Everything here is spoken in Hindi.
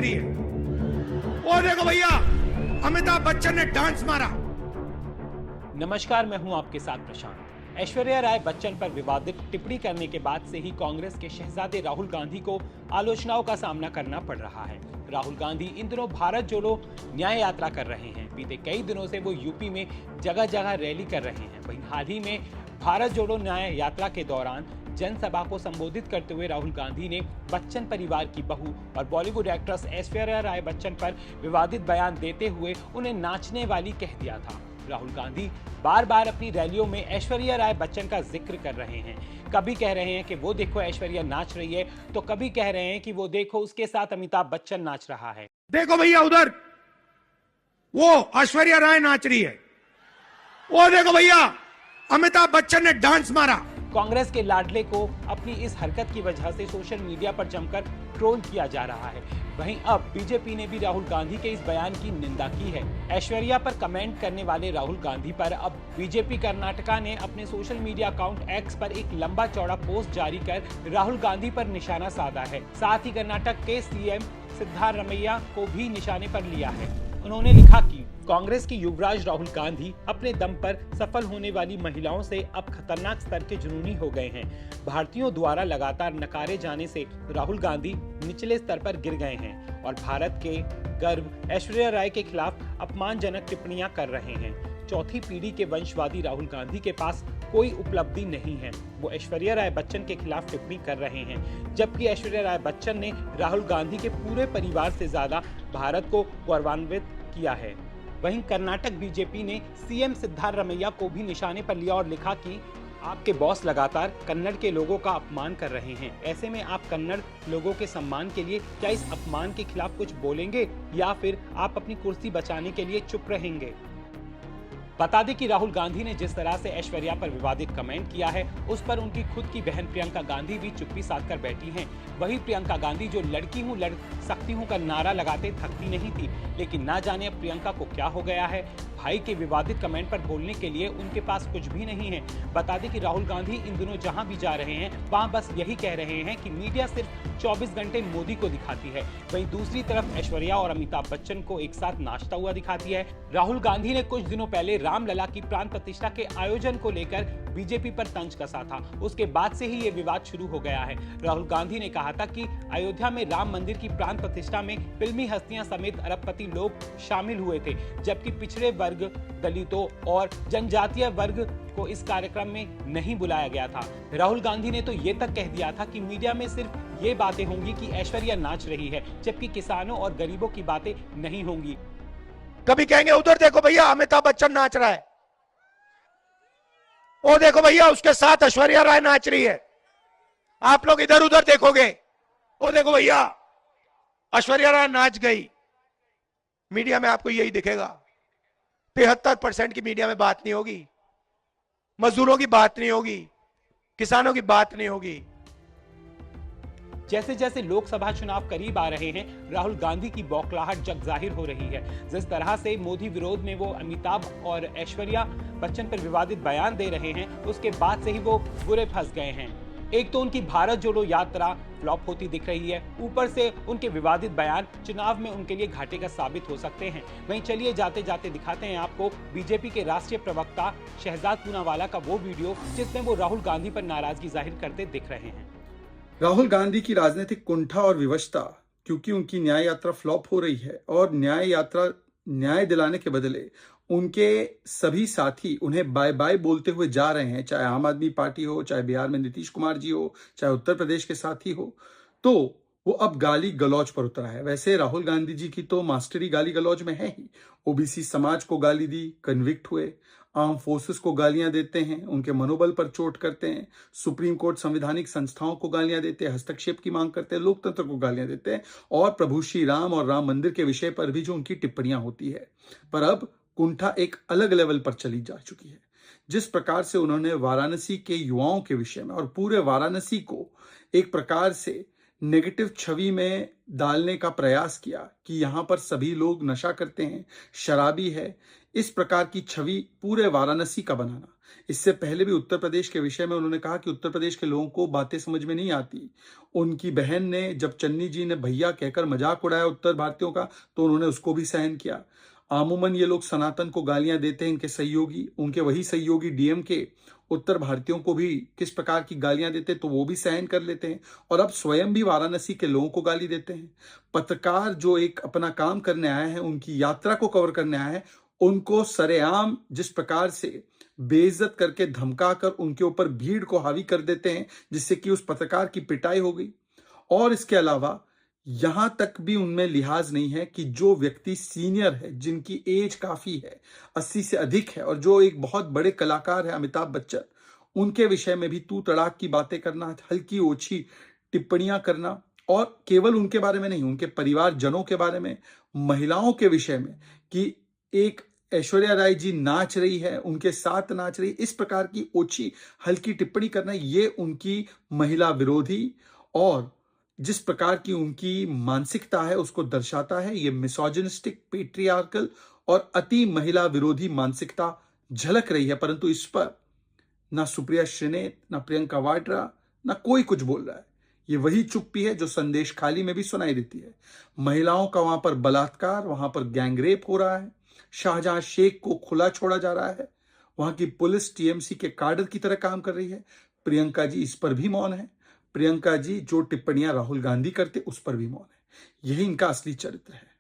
रही है। वो देखो भैया, अमिताभ बच्चन ने डांस मारा। नमस्कार, मैं हूं आपके साथ प्रशांत। ऐश्वर्या राय बच्चन पर विवादित टिप्पणी करने के बाद से ही कांग्रेस के शहजादे राहुल गांधी को आलोचनाओं का सामना करना पड़ रहा है। राहुल गांधी इन दिनों भारत जोड़ो न्याय यात्रा कर रहे हैं। बीते कई दिनों से वो यूपी में जगह जगह रैली कर रहे हैं। वहीं हाल ही में भारत जोड़ो न्याय यात्रा के दौरान जनसभा को संबोधित करते हुए राहुल गांधी ने बच्चन परिवार की बहू और बॉलीवुड एक्ट्रेस ऐश्वर्या राय बच्चन पर विवादित बयान देते हुए उन्हें नाचने वाली कह दिया था। राहुल गांधी बार बार अपनी रैलियों में ऐश्वर्या राय बच्चन का जिक्र कर रहे हैं। कभी कह रहे हैं कि वो देखो ऐश्वर्या नाच रही है, तो कभी कह रहे हैं कि वो देखो उसके साथ अमिताभ बच्चन नाच रहा है। देखो भैया, उधर वो ऐश्वर्या राय नाच रही है। वो देखो भैया, अमिताभ बच्चन ने डांस मारा। कांग्रेस के लाडले को अपनी इस हरकत की वजह से सोशल मीडिया पर जमकर ट्रोल किया जा रहा है। वहीं अब बीजेपी ने भी राहुल गांधी के इस बयान की निंदा की है। ऐश्वर्या पर कमेंट करने वाले राहुल गांधी पर अब बीजेपी कर्नाटका ने अपने सोशल मीडिया अकाउंट एक्स पर एक लंबा चौड़ा पोस्ट जारी कर राहुल गांधी पर निशाना साधा है। साथ ही कर्नाटक के सीएम सिद्धारमैया को भी निशाने पर लिया है। उन्होंने लिखा कि कांग्रेस की युवराज राहुल गांधी अपने दम पर सफल होने वाली महिलाओं से अब खतरनाक स्तर के जुनूनी हो गए हैं। भारतीयों द्वारा लगातार नकारे जाने से राहुल गांधी निचले स्तर पर गिर गए हैं और भारत के गर्व ऐश्वर्या राय के खिलाफ अपमानजनक टिप्पणियां कर रहे हैं। चौथी पीढ़ी के वंशवादी राहुल गांधी के पास कोई उपलब्धि नहीं है। वो ऐश्वर्या राय बच्चन के खिलाफ टिप्पणी कर रहे हैं, जबकि ऐश्वर्या राय बच्चन ने राहुल गांधी के पूरे परिवार से ज्यादा भारत को गौरवान्वित किया है। वहीं कर्नाटक बीजेपी ने सीएम सिद्धारमैया को भी निशाने पर लिया और लिखा कि आपके बॉस लगातार कन्नड़ के लोगों का अपमान कर रहे हैं। ऐसे में आप कन्नड़ लोगों के सम्मान के लिए क्या इस अपमान के खिलाफ कुछ बोलेंगे या फिर आप अपनी कुर्सी बचाने के लिए चुप रहेंगे? बता दें कि राहुल गांधी ने जिस तरह से ऐश्वर्या पर विवादित कमेंट किया है, उस पर उनकी खुद की बहन प्रियंका गांधी भी चुप्पी साध कर बैठी हैं। वही प्रियंका गांधी जो लड़की हूं लड़ सकती हूं का नारा लगाते थकती नहीं थी, लेकिन ना जाने अब प्रियंका को क्या हो गया है। भाई के विवादित कमेंट पर बोलने के लिए उनके पास कुछ भी नहीं है। बता दें कि राहुल गांधी इन दिनों जहां भी जा रहे हैं वहां बस यही कह रहे हैं कि मीडिया सिर्फ 24 घंटे मोदी को दिखाती है। वहीं दूसरी तरफ ऐश्वर्या और अमिताभ बच्चन को एक साथ नाचता हुआ दिखाती है। राहुल गांधी ने कुछ दिनों पहले रामलला की प्राण प्रतिष्ठा के आयोजन को लेकर बीजेपी पर तंज कसा था। उसके बाद से ही ये विवाद शुरू हो गया है। राहुल गांधी ने कहा था कि अयोध्या में राम मंदिर की प्राण प्रतिष्ठा में फिल्मी हस्तियां समेत अरबपति लोग शामिल हुए थे, जबकि पिछड़े वर्ग, दलितों और जनजातीय वर्ग को इस कार्यक्रम में नहीं बुलाया गया था। राहुल गांधी ने तो ये तक कह दिया था कि मीडिया में सिर्फ ये बातें होंगी कि ऐश्वर्या नाच रही है, जबकि किसानों और गरीबों की बातें नहीं होंगी। कभी कहेंगे उधर देखो भैया, अमिताभ बच्चन नाच रहा है। वो देखो भैया, उसके साथ ऐश्वर्या राय नाच रही है। आप लोग इधर उधर देखोगे, वो देखो भैया, ऐश्वर्या राय नाच गई। मीडिया में आपको यही दिखेगा। 73% की मीडिया में बात नहीं होगी, मजदूरों की बात नहीं होगी, किसानों की बात नहीं होगी। जैसे जैसे लोकसभा चुनाव करीब आ रहे हैं, राहुल गांधी की बौखलाहट जग जाहिर हो रही है। जिस तरह से मोदी विरोध में वो अमिताभ और ऐश्वर्या बच्चन पर विवादित बयान दे रहे हैं, उसके बाद से ही वो बुरे फंस गए हैं। एक तो उनकी भारत जोड़ो यात्रा फ्लॉप होती दिख रही है, ऊपर से उनके विवादित बयान चुनाव में उनके लिए घाटे का साबित हो सकते हैं। वहीं चलिए जाते जाते दिखाते हैं आपको बीजेपी के राष्ट्रीय प्रवक्ता शहजाद पूनावाला का वो वीडियो जिसमें वो राहुल गांधी पर नाराजगी जाहिर करते दिख रहे हैं। राहुल गांधी की राजनीतिक कुंठा और विवशता, क्योंकि उनकी न्याय यात्रा फ्लॉप हो रही है और न्याय यात्रा न्याय दिलाने के बदले उनके सभी साथी उन्हें बाय बाय बोलते हुए जा रहे हैं, चाहे आम आदमी पार्टी हो, चाहे बिहार में नीतीश कुमार जी हो, चाहे उत्तर प्रदेश के साथी हो, तो वो अब गाली गलौज पर उतरा है। वैसे राहुल गांधी जी की तो मास्टरी गाली गलौज में है ही। ओबीसी समाज को गाली दी, कन्विक्ट हुए, आर्म फोर्सेस को गालियां देते हैं, उनके मनोबल पर चोट करते हैं, सुप्रीम कोर्ट संवैधानिक संस्थाओं को गालियां देते हैं, हस्तक्षेप की मांग करते हैं, लोकतंत्र को गालियां देते हैं और प्रभु श्री राम और राम मंदिर के विषय पर भी जो उनकी टिप्पणियां होती है। पर अब कुंठा एक अलग लेवल पर चली जा चुकी है। जिस प्रकार से उन्होंने वाराणसी के युवाओं के विषय में और पूरे वाराणसी को एक प्रकार से नेगेटिव छवि में डालने का प्रयास किया कि यहाँ पर सभी लोग नशा करते हैं, शराबी है, इस प्रकार की छवि पूरे वाराणसी का बनाना। इससे पहले भी उत्तर प्रदेश के विषय में उन्होंने कहा कि उत्तर प्रदेश के लोगों को बातें समझ में नहीं आती। उनकी बहन ने, जब चन्नी जी ने भैया कहकर मजाक उड़ाया उत्तर भारतीयों का, तो उन्होंने उसको भी सहन किया। आमूमन ये लोग सनातन को गालियां देते हैं, इनके सहयोगी, उनके वही सहयोगी डीएम के उत्तर भारतीयों को भी किस प्रकार की गालियां देते, तो वो भी सहन कर लेते हैं और अब स्वयं भी वाराणसी के लोगों को गाली देते हैं। पत्रकार जो एक अपना काम करने आए हैं, उनकी यात्रा को कवर करने आए हैं, उनको सरेआम जिस प्रकार से बेइज्जत करके, धमकाकर उनके ऊपर भीड़ को हावी कर देते हैं, जिससे कि उस पत्रकार की पिटाई हो गई। और इसके अलावा यहां तक भी उनमें लिहाज नहीं है कि जो व्यक्ति सीनियर है, जिनकी एज काफी है, 80 से अधिक है, और जो एक बहुत बड़े कलाकार है अमिताभ बच्चन, उनके विषय में भी तू तड़ाक की बातें करना, हल्की ओछी टिप्पणियां करना, और केवल उनके बारे में नहीं, उनके परिवारजनों के बारे में, महिलाओं के विषय में कि एक ऐश्वर्या राय जी नाच रही है, उनके साथ नाच रही, इस प्रकार की ओछी हल्की टिप्पणी करना, ये उनकी महिला विरोधी और जिस प्रकार की उनकी मानसिकता है उसको दर्शाता है। ये मिसोजिनिस्टिक, पेट्रियार्कल और अति महिला विरोधी मानसिकता झलक रही है, परंतु इस पर ना सुप्रिया श्रीनेत, ना प्रियंका वाड्रा, ना कोई कुछ बोल रहा है। ये वही चुप्पी है जो संदेश खाली में भी सुनाई देती है। महिलाओं का वहां पर बलात्कार, वहां पर गैंगरेप हो रहा है, शाहजहां शेख को खुला छोड़ा जा रहा है, वहां की पुलिस टीएमसी के काडर की तरह काम कर रही है। प्रियंका जी इस पर भी मौन है। प्रियंका जी जो टिप्पणियां राहुल गांधी करते, उस पर भी मौन है। यही इनका असली चरित्र है।